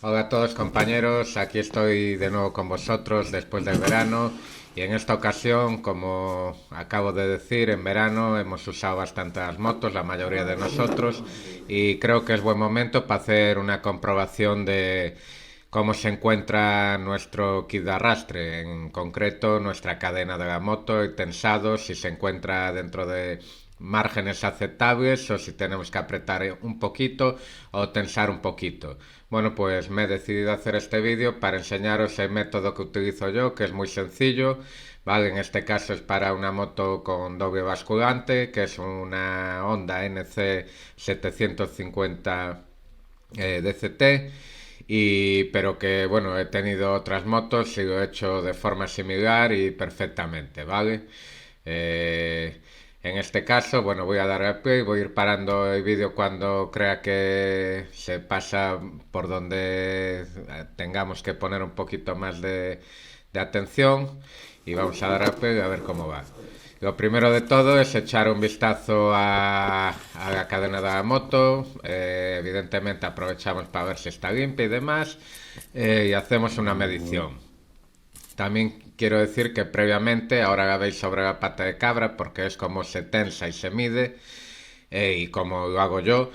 Hola a todos compañeros, aquí estoy de nuevo con vosotros después del verano y en esta ocasión, como acabo de decir, en verano hemos usado bastante las motos, la mayoría de nosotros, y creo que es buen momento para hacer una comprobación de cómo se encuentra nuestro kit de arrastre, en concreto nuestra cadena de la moto, el tensado, si se encuentra dentro de márgenes aceptables o si tenemos que apretar un poquito o tensar un poquito. Bueno, pues me he decidido hacer este vídeo para enseñaros el método que utilizo yo, que es muy sencillo. Vale, en este caso es para una moto con doble basculante, que es una Honda NC 750 DCT. Pero que bueno, he tenido otras motos y lo he hecho de forma similar y perfectamente, ¿vale? En este caso, bueno, voy a dar al play, voy a ir parando el vídeo cuando crea que se pasa por donde tengamos que poner un poquito más de atención y vamos a dar al play a ver cómo va. Lo primero de todo es echar un vistazo a la cadena de la moto. Evidentemente aprovechamos para ver si está limpia y demás. Y hacemos una medición. También quiero decir que previamente, ahora la veis sobre la pata de cabra, porque es como se tensa y se mide, y como lo hago yo,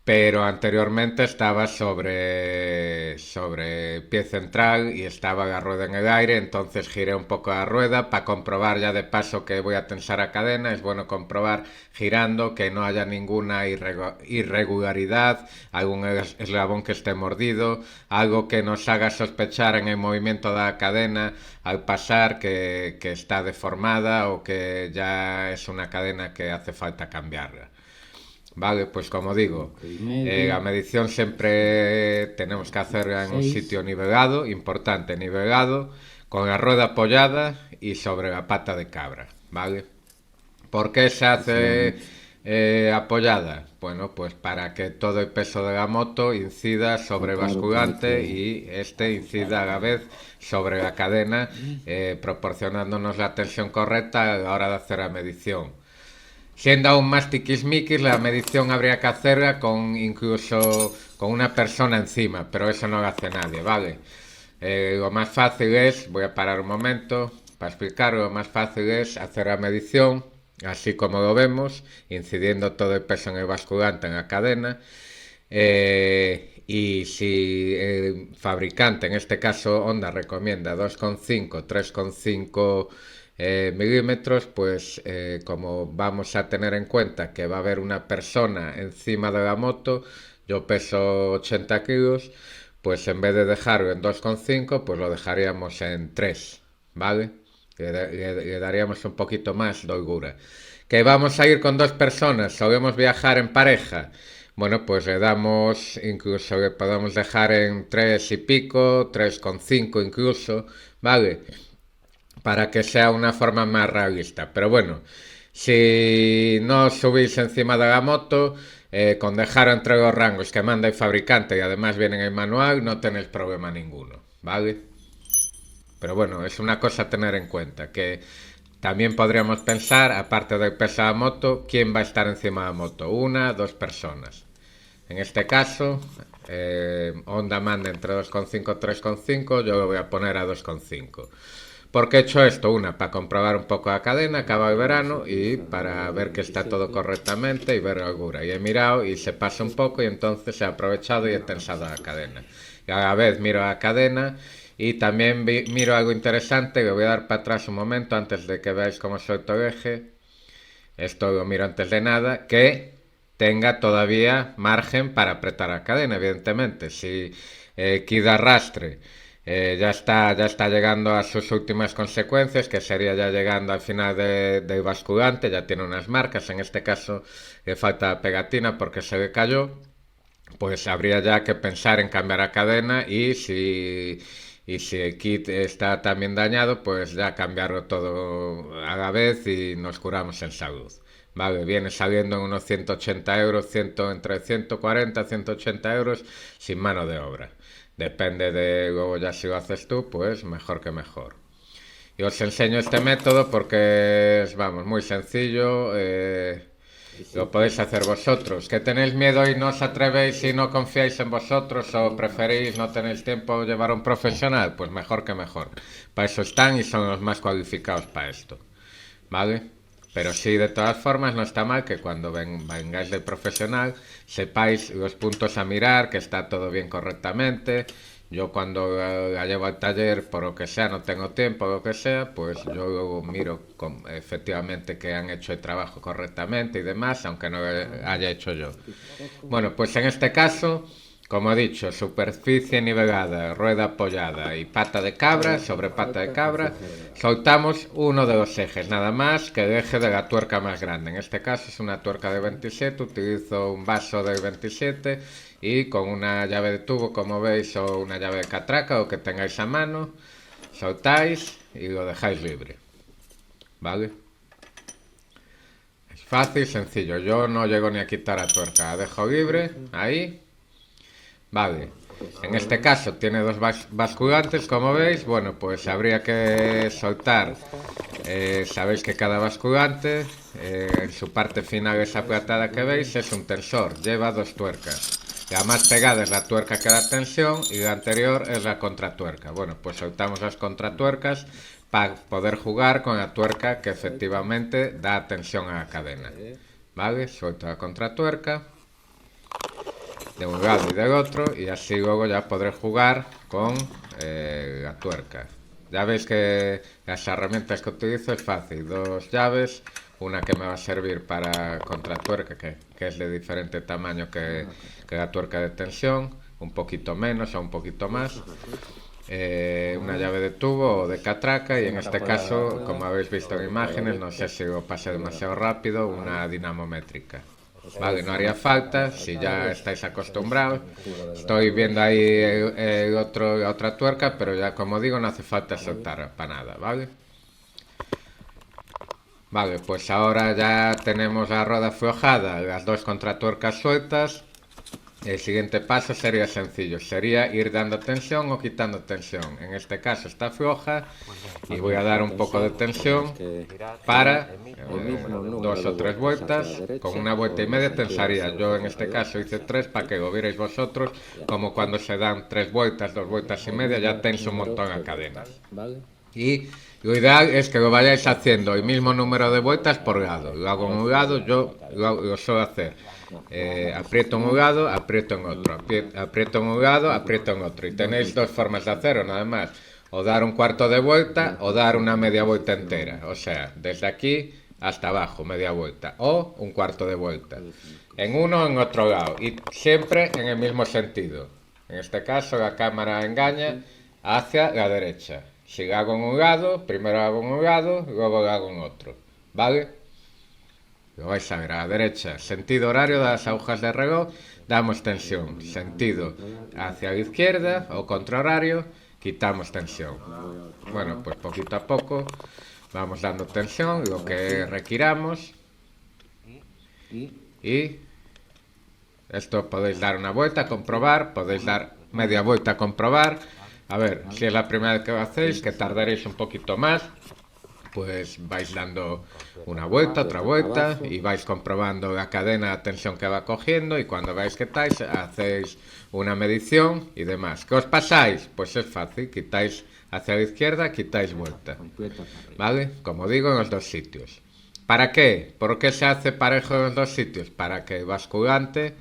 pero anteriormente estaba sobre pie central y estaba la rueda en el aire, entonces giré un poco la rueda para comprobar ya de paso que voy a tensar a cadena. Es bueno comprobar girando que no haya ninguna irregularidad, algún eslabón que esté mordido, algo que nos haga sospechar en el movimiento de la cadena al pasar que está deformada o que ya es una cadena que hace falta cambiarla. Vale, pues como digo, la medición siempre tenemos que hacerla en un sitio nivelado, importante, nivelado, con la rueda apoyada y sobre la pata de cabra, ¿vale? ¿Por qué se hace apoyada? Bueno, pues para que todo el peso de la moto incida sobre el basculante y este incida a la vez sobre la cadena, proporcionándonos la tensión correcta a la hora de hacer la medición. Siendo aún más tiquismiquis, la medición habría que hacerla con incluso con una persona encima, pero eso no lo hace nadie, ¿vale? Lo más fácil es, voy a parar un momento para explicarlo, lo más fácil es hacer la medición, así como lo vemos, incidiendo todo el peso en el basculante, en la cadena, y si el fabricante, en este caso Honda, recomienda 2,5, 3,5 milímetros, pues como vamos a tener en cuenta que va a haber una persona encima de la moto, yo peso 80 kilos, pues en vez de dejarlo en 2,5, pues lo dejaríamos en 3, ¿vale? Le daríamos un poquito más de holgura. Que vamos a ir con dos personas, solemos viajar en pareja. Bueno, pues le damos, incluso le podemos dejar en 3 y pico, 3,5 incluso, ¿vale? Para que sea una forma más realista. Pero bueno, si no os subís encima de la moto, con dejar entre los rangos que manda el fabricante y además viene en el manual, no tenéis problema ninguno, ¿vale? Pero bueno, es una cosa a tener en cuenta, que también podríamos pensar, aparte del peso de la moto, quién va a estar encima de la moto, una, dos personas. En este caso, Honda manda entre 2,5 y 3,5, yo lo voy a poner a 2,5. ¿Por qué he hecho esto? Una, para comprobar un poco la cadena, acaba el verano y para ver que está todo correctamente y ver la holgura. Y he mirado y se pasa un poco y entonces he aprovechado y he tensado la cadena. Y a la vez miro la cadena y también miro algo interesante que voy a dar para atrás un momento antes de que veáis cómo suelto el eje. Esto lo miro antes de nada, que tenga todavía margen para apretar la cadena, evidentemente. Si queda arrastre ya está llegando a sus últimas consecuencias, que sería ya llegando al final del basculante, ya tiene unas marcas, en este caso le falta pegatina porque se le cayó, pues habría ya que pensar en cambiar la cadena y si el kit está también dañado, pues ya cambiarlo todo a la vez y nos curamos en salud. Vale, viene saliendo en unos 180 euros, entre 140 y 180 euros sin mano de obra. Depende de luego ya si lo haces tú, pues mejor que mejor. Y os enseño este método porque es, vamos, muy sencillo. lo podéis hacer vosotros. ¿Que tenéis miedo y no os atrevéis y no confiáis en vosotros o preferís, no tenéis tiempo llevar a un profesional? Pues mejor que mejor. Para eso están y son los más cualificados para esto. ¿Vale? Pero sí, de todas formas, no está mal que cuando vengáis del profesional sepáis los puntos a mirar, que está todo bien correctamente. Yo cuando la llevo al taller, por lo que sea, no tengo tiempo, lo que sea, pues yo luego miro efectivamente que han hecho el trabajo correctamente y demás, aunque no lo haya hecho yo. Bueno, pues en este caso, como he dicho, superficie nivelada, rueda apoyada y pata de cabra, sobre pata de cabra, soltamos uno de los ejes, nada más que el eje de la tuerca más grande. En este caso es una tuerca de 27, utilizo un vaso de 27 y con una llave de tubo, como veis, o una llave de catraca o que tengáis a mano, soltáis y lo dejáis libre. ¿Vale? Es fácil, sencillo. Yo no llego ni a quitar la tuerca, la dejo libre, ahí. Vale, en este caso tiene dos basculantes, como veis. Bueno, pues habría que soltar. Sabéis que cada basculante, en su parte final, esa platada que veis, es un tensor, lleva dos tuercas. La más pegada es la tuerca que da tensión y la anterior es la contratuerca. Bueno, pues soltamos las contratuercas para poder jugar con la tuerca que efectivamente da tensión a la cadena. Vale, suelto la contratuerca de un lado y del otro y así luego ya podré jugar con la tuerca. Ya veis que las herramientas que utilizo es fácil, dos llaves, una que me va a servir para contratuerca que es de diferente tamaño que la tuerca de tensión, un poquito menos o un poquito más, una llave de tubo o de catraca y en este caso, como habéis visto en imágenes, no sé si lo pasé demasiado rápido, una dinamométrica. Vale, no haría falta si ya estáis acostumbrados. Estoy viendo ahí la otra tuerca, pero ya como digo, no hace falta soltar para nada, ¿vale? Vale, pues ahora ya tenemos la rueda aflojada, las dos contratuercas sueltas. El siguiente paso sería sencillo, sería ir dando tensión o quitando tensión. En este caso está floja y voy a dar un poco de tensión para dos o tres vueltas. Con una vuelta y media tensaría. Yo en este caso hice tres para que lo vierais vosotros, como cuando se dan tres vueltas, dos vueltas y media, ya tenso un montón la cadena. Y lo ideal es que lo vayáis haciendo el mismo número de vueltas por lado. Lo hago en un lado, yo lo suelo hacer. Aprieto en un lado, aprieto en otro, aprieto en un lado, aprieto en otro. Y tenéis dos formas de hacerlo, nada más. O dar un cuarto de vuelta o dar una media vuelta entera. O sea, desde aquí hasta abajo, media vuelta. O un cuarto de vuelta. En uno o en otro lado. Y siempre en el mismo sentido. En este caso la cámara engaña hacia la derecha. Si lo hago en un lado, primero hago en un lado, luego lo hago en otro. ¿Vale? Lo vais a ver a la derecha. Sentido horario de las agujas de reloj, damos tensión. Sentido hacia la izquierda o contrahorario, quitamos tensión. Bueno, pues poquito a poco vamos dando tensión, lo que requiramos. Y esto podéis dar una vuelta, comprobar, podéis dar media vuelta, comprobar. A ver, si es la primera vez que lo hacéis, que tardaréis un poquito más, pues vais dando una vuelta, otra vuelta y vais comprobando la cadena, la tensión que va cogiendo y cuando veáis que estáis, hacéis una medición y demás. ¿Qué os pasáis? Pues es fácil, quitáis hacia la izquierda, quitáis vuelta. ¿Vale? Como digo, en los dos sitios. ¿Para qué? ¿Por qué se hace parejo en los dos sitios? Para que el basculante...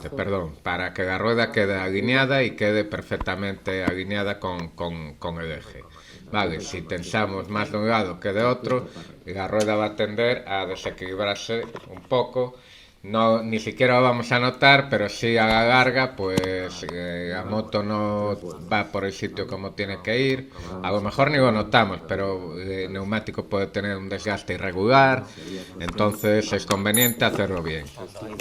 perdón, para que la rueda quede alineada y quede perfectamente alineada con el eje. Vale, si tensamos más de un lado que de otro, la rueda va a tender a desequilibrarse un poco. No, ni siquiera lo vamos a notar, pero sí a la larga, pues la moto no va por el sitio como tiene que ir. A lo mejor ni lo notamos, pero el neumático puede tener un desgaste irregular, entonces es conveniente hacerlo bien.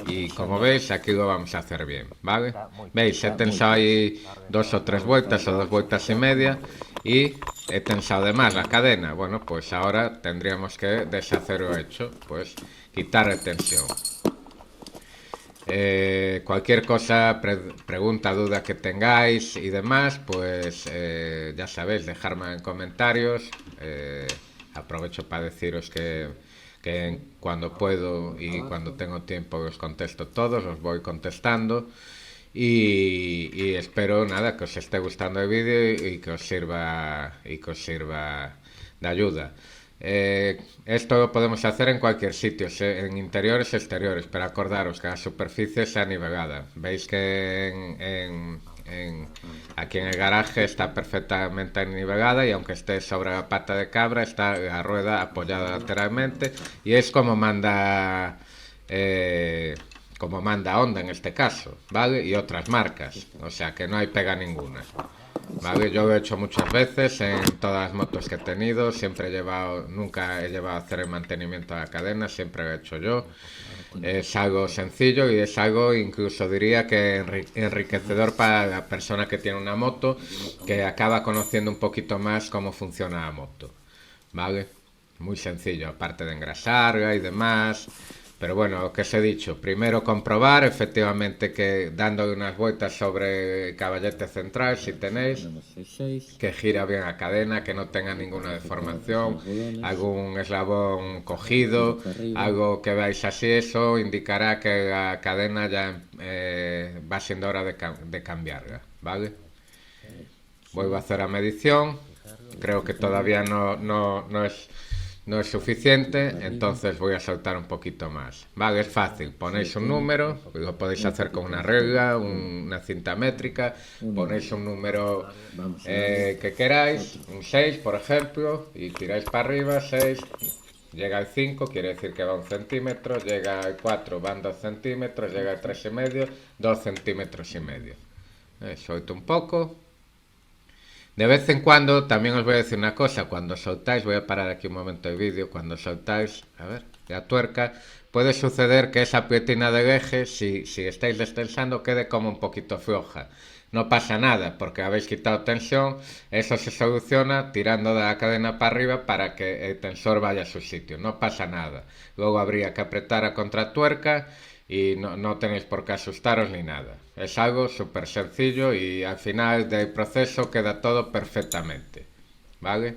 Y como veis, aquí lo vamos a hacer bien, ¿vale? Veis, he tensado ahí dos o tres vueltas o dos vueltas y media y he tensado de más la cadena. Bueno, pues ahora tendríamos que deshacer lo hecho, pues quitar tensión. Cualquier cosa, pregunta, duda que tengáis y demás, pues ya sabéis, dejarme en comentarios. aprovecho para deciros que cuando puedo y cuando tengo tiempo os contesto todos, os voy contestando. Y espero nada que os esté gustando el vídeo y que os sirva de ayuda. Esto lo podemos hacer en cualquier sitio, en interiores y exteriores, pero acordaros que la superficie sea nivelada. Veis que aquí en el garaje está perfectamente nivelada y aunque esté sobre la pata de cabra está la rueda apoyada lateralmente y es como manda Honda en este caso, ¿vale? Y otras marcas, o sea que no hay pega ninguna. ¿Vale? Yo lo he hecho muchas veces en todas las motos que he tenido, nunca he llevado a hacer el mantenimiento de la cadena, siempre lo he hecho yo. Es algo sencillo y es algo, incluso diría que enriquecedor para la persona que tiene una moto, que acaba conociendo un poquito más cómo funciona la moto, ¿vale? Muy sencillo, aparte de engrasarla y demás. Pero bueno, lo que os he dicho, primero comprobar efectivamente que dándole unas vueltas sobre el caballete central, si tenéis, que gira bien la cadena, que no tenga ninguna deformación, algún eslabón cogido, algo que veáis así, eso indicará que la cadena ya va siendo hora de cambiarla, ¿vale? Vuelvo a hacer la medición, creo que todavía no es suficiente, entonces voy a saltar un poquito más. Vale, es fácil, ponéis un número, lo podéis hacer con una regla, una cinta métrica, ponéis un número que queráis, un 6 por ejemplo, y tiráis para arriba, 6, llega al 5, quiere decir que va 1 centímetro, llega al 4, van 2 centímetros, llega al 3 y medio, 2 centímetros y medio. Suelto un poco. De vez en cuando, también os voy a decir una cosa, cuando soltáis, voy a parar aquí un momento el vídeo, cuando soltáis, a ver, la tuerca, puede suceder que esa pietina del eje, si estáis destensando, quede como un poquito floja. No pasa nada, porque habéis quitado tensión, eso se soluciona tirando de la cadena para arriba para que el tensor vaya a su sitio, no pasa nada. Luego habría que apretar a contratuerca y no tenéis por qué asustaros ni nada. Es algo súper sencillo y al final del proceso queda todo perfectamente. ¿Vale?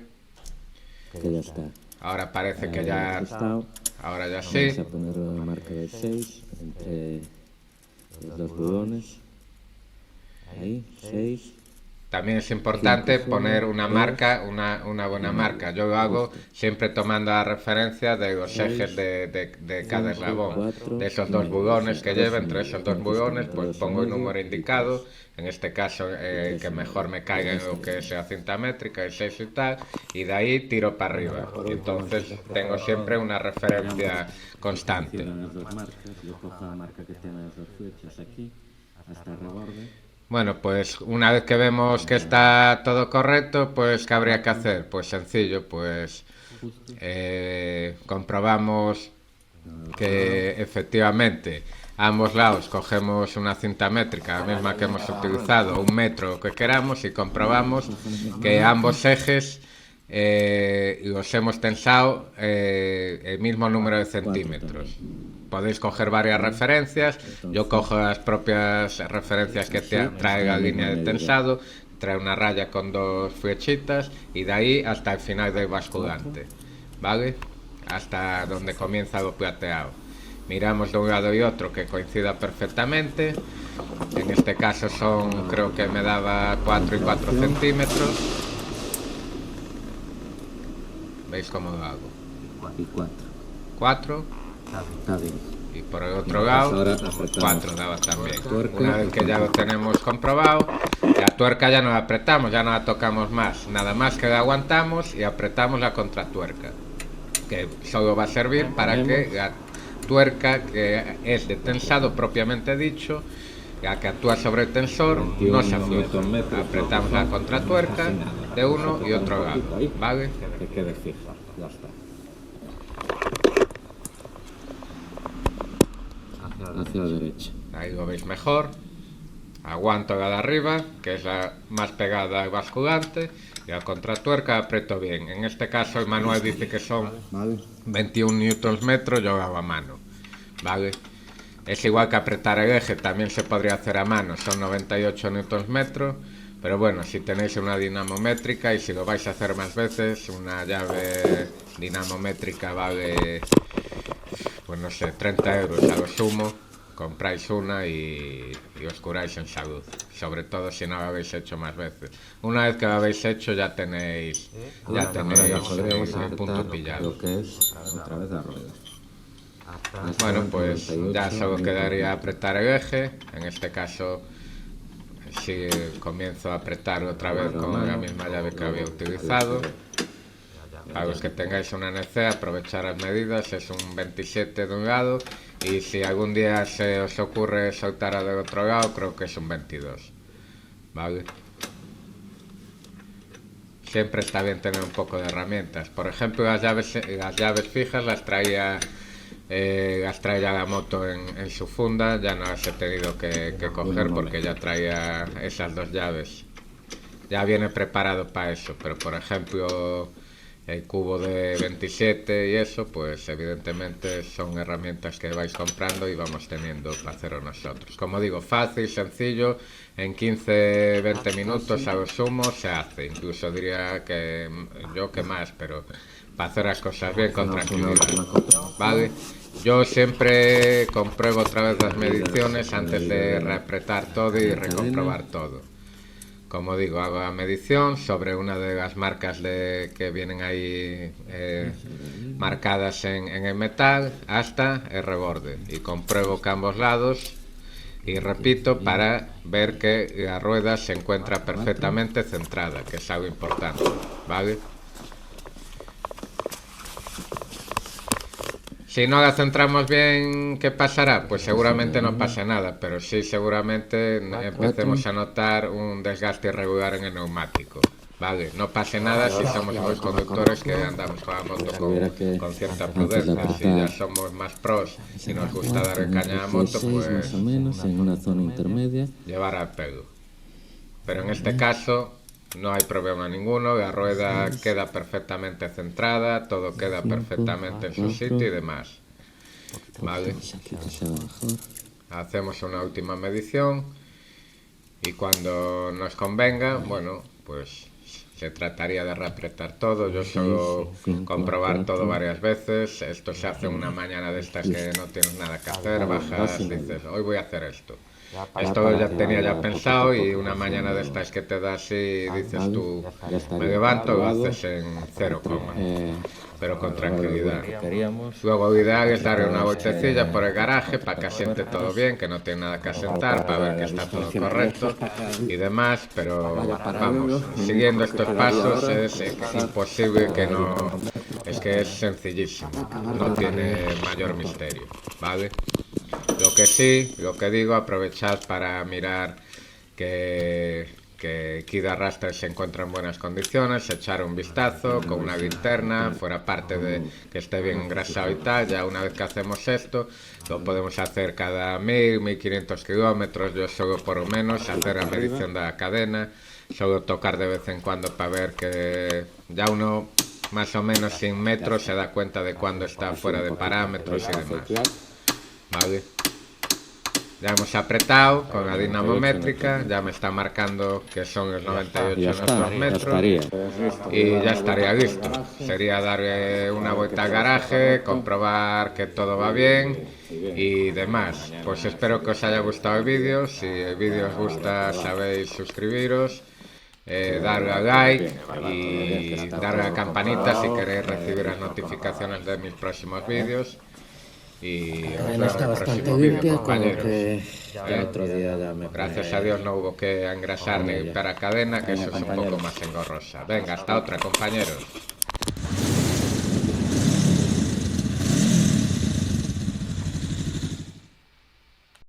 Que ya está. Ahora parece que ya... Ajustado. Ahora ya sí. Vamos a poner una marca de 6 entre los dos bulones. Ahí, 6. También es importante poner una marca, una buena marca. Yo lo hago siempre tomando la referencia de los ejes de cada eslabón. De esos dos bulones que lleva, entre esos dos bulones, pues pongo el número indicado. En este caso, el que mejor me caiga en lo que es la cinta métrica, el 6 y tal. Y de ahí tiro para arriba. Y entonces tengo siempre una referencia constante. Las dos marcas. Yo cojo la marca que tiene las dos flechas aquí, hasta el reborde. Bueno, pues una vez que vemos que está todo correcto, pues ¿qué habría que hacer? Pues sencillo, pues comprobamos que efectivamente a ambos lados cogemos una cinta métrica, la misma que hemos utilizado, 1 metro, lo que queramos, y comprobamos que ambos ejes los hemos tensado el mismo número de centímetros. Podéis coger varias referencias, yo cojo las propias referencias que trae la línea de tensado, trae una raya con 2 flechitas y de ahí hasta el final del basculante, ¿vale? Hasta donde comienza lo plateado. Miramos de un lado y otro que coincida perfectamente, en este caso creo que me daba 4 y 4 centímetros. ¿Veis cómo lo hago? Y 4. 4. Está bien. Y por el otro lado, 4 daba también. Una vez que ya lo tenemos comprobado, la tuerca ya no la apretamos, ya no la tocamos más. Nada más que la aguantamos y apretamos la contratuerca, que solo va a servir para que la tuerca, que es de tensado propiamente dicho, la que actúa sobre el tensor, no se afloje. Apretamos la contratuerca de uno y otro lado, ¿vale? Que quede fija, ya está. Hacia la derecha. Ahí lo veis mejor. Aguanto la de arriba, que es la más pegada al basculante, y la contratuerca aprieto bien. En este caso el manual dice que son 21 newtons metros, yo lo hago a mano, ¿vale? Es igual que apretar el eje, también se podría hacer a mano, son 98 newtons metros, pero bueno, si tenéis una dinamométrica y si lo vais a hacer más veces, una llave dinamométrica vale, pues no sé, 30 euros a lo sumo. Compráis una y os curáis en salud, sobre todo si no lo habéis hecho más veces. Una vez que lo habéis hecho ya tenéis Ahora ya podríamos el punto apretar pillado. lo que es otra vez la rueda. Bueno, pues ya solo quedaría apretar el eje. En este caso, si comienzo a apretar otra vez con la misma llave que había utilizado. Para los que tengáis una NC, aprovechar las medidas, es un 27 de un lado, y si algún día se os ocurre soltar del otro lado, creo que es un 22. ¿Vale? Siempre está bien tener un poco de herramientas. Por ejemplo, las llaves fijas las traía la moto en su funda, ya no las he tenido que coger porque ya traía esas dos llaves. Ya viene preparado para eso, pero por ejemplo el cubo de 27 y eso, pues evidentemente son herramientas que vais comprando y vamos teniendo para hacerlo nosotros. Como digo, fácil, sencillo, en 15-20 minutos a lo sumo se hace. Incluso diría que yo que más, pero para hacer las cosas bien con tranquilidad. ¿Vale? Yo siempre compruebo otra vez las mediciones antes de reapretar todo y recomprobar todo. Como digo, hago la medición sobre una de las marcas que vienen ahí marcadas en el metal hasta el reborde y compruebo que ambos lados y repito para ver que la rueda se encuentra perfectamente centrada, que es algo importante, ¿vale? Si no la centramos bien, ¿qué pasará? Pues seguramente no pase nada, pero sí seguramente empecemos a notar un desgaste irregular en el neumático. Vale, no pase nada si somos los conductores que andamos con la moto con cierta prudencia. Si ya somos más pros y nos gusta dar el caña a la moto, pues más o menos en una zona intermedia. Llevar al pelo. Pero en este caso no hay problema ninguno, la rueda queda perfectamente centrada, todo queda perfectamente en su sitio y demás. Vale. Hacemos una última medición y cuando nos convenga, bueno, pues se trataría de reapretar todo. Yo suelo comprobar todo varias veces. Esto se hace una mañana de estas que no tienes nada que hacer, bajas, dices, hoy voy a hacer esto. Esto ya tenía ya pensado y una mañana de estas que te das y dices tú, me levanto, lo haces en 0, pero con tranquilidad. Luego lo ideal es darle una vueltecilla por el garaje para que asiente todo bien, que no tiene nada que asentar, para ver que está todo correcto y demás, pero vamos, siguiendo estos pasos es imposible que no, es que es sencillísimo, no tiene mayor misterio, ¿vale? Lo que sí, lo que digo, aprovechad para mirar que Kid Arrastre se encuentra en buenas condiciones, echar un vistazo con una linterna, fuera parte de que esté bien engrasado y tal. Ya una vez que hacemos esto, lo podemos hacer cada 1000-1500 kilómetros. Yo solo por lo menos hacer la medición de la cadena, solo tocar de vez en cuando para ver que ya uno más o menos sin metros se da cuenta de cuando está fuera de parámetros y demás. Vale. Ya hemos apretado con la dinamométrica, ya me está marcando que son los 98 metros y ya estaría listo. Sería darle una vuelta al garaje, comprobar que todo va bien y demás. Pues espero que os haya gustado el vídeo. Si el vídeo os gusta, sabéis suscribiros, darle a like y darle a la campanita si queréis recibir las notificaciones de mis próximos vídeos. Y no está bastante limpia, compañeros. Otro día ya me gracias a Dios no hubo que engrasar ni para cadena, que eso es un poco más engorrosa. Venga, hasta otra, compañeros.